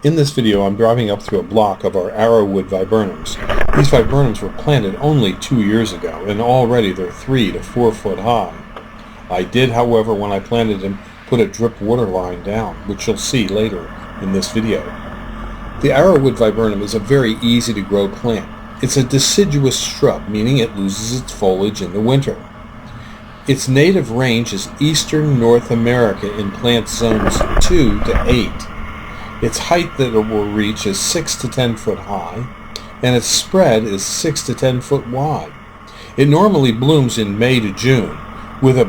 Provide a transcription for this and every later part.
In this video, I'm driving up through a block of our Arrowwood Viburnums. These Viburnums were planted only 2 years ago, and already they're 3 to 4 foot high. I did, however, when I planted them, put a drip water line down, which you'll see later in this video. The Arrowwood Viburnum is a very easy to grow plant. It's a deciduous shrub, meaning it loses its foliage in the winter. Its native range is eastern North America in plant zones 2 to 8. Its height that it will reach is 6 to 10 foot high, and its spread is 6 to 10 foot wide. It normally blooms in May to June with a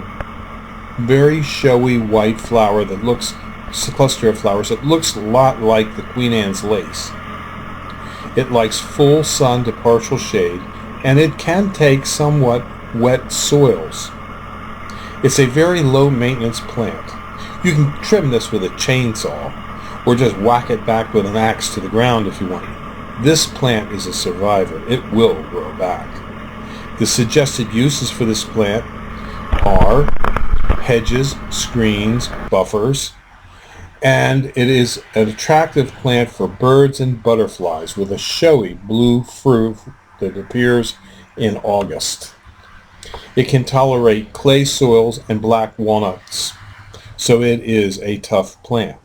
very showy white flower that looks, cluster of flowers that looks a lot like the Queen Anne's lace. It likes full sun to partial shade, and it can take somewhat wet soils. It's a very low maintenance plant. You can trim this with a chainsaw, or just whack it back with an axe to the ground if you want. This plant is a survivor. It will grow back. The suggested uses for this plant are hedges, screens, buffers, and it is an attractive plant for birds and butterflies with a showy blue fruit that appears in August. It can tolerate clay soils and black walnuts, so it is a tough plant.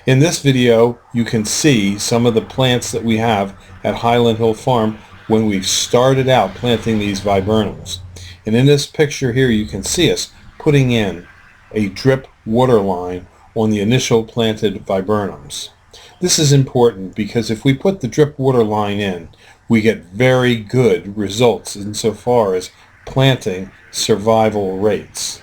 In this video, you can see some of the plants that we have at Highland Hill Farm when we started out planting these Viburnums. And in this picture here, you can see us putting in a drip water line on the initial planted Viburnums. This is important because if we put the drip water line in, we get very good results insofar as planting survival rates.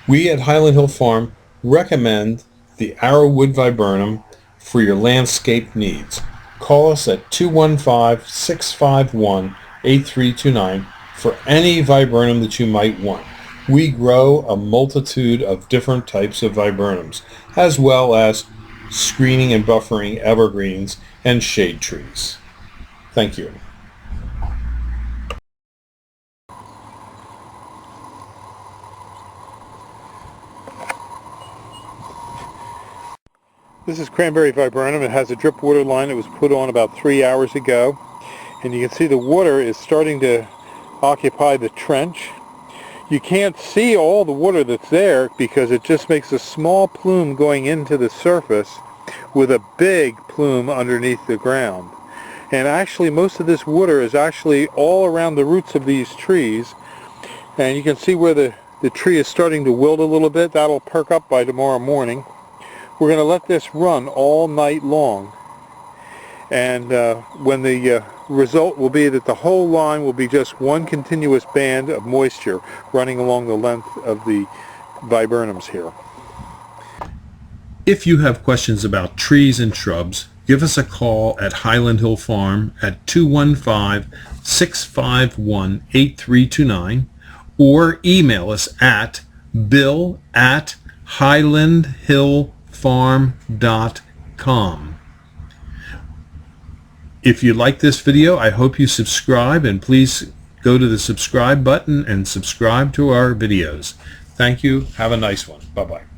We at Highland Hill Farm recommend the Arrowwood Viburnum for your landscape needs. Call us at 215-651-8329 for any viburnum that you might want. We grow a multitude of different types of viburnums, as well as screening and buffering evergreens and shade trees. Thank you. This is cranberry viburnum. It has a drip water line that was put on about 3 hours ago, and you can see the water is starting to occupy the trench. You can't see all the water that's there because it just makes a small plume going into the surface with a big plume underneath the ground. And actually most of this water is actually all around the roots of these trees, and you can see where the tree is starting to wilt a little bit. That'll perk up by tomorrow morning. We're going to let this run all night long, and when the result will be that the whole line will be just one continuous band of moisture running along the length of the viburnums here. If you have questions about trees and shrubs, give us a call at Highland Hill Farm at 215-651-8329 or email us at bill@highlandhillfarm.com. If you like this video, I hope you subscribe, and please go to the subscribe button and subscribe to our videos. Thank you. Have a nice one. Bye-bye.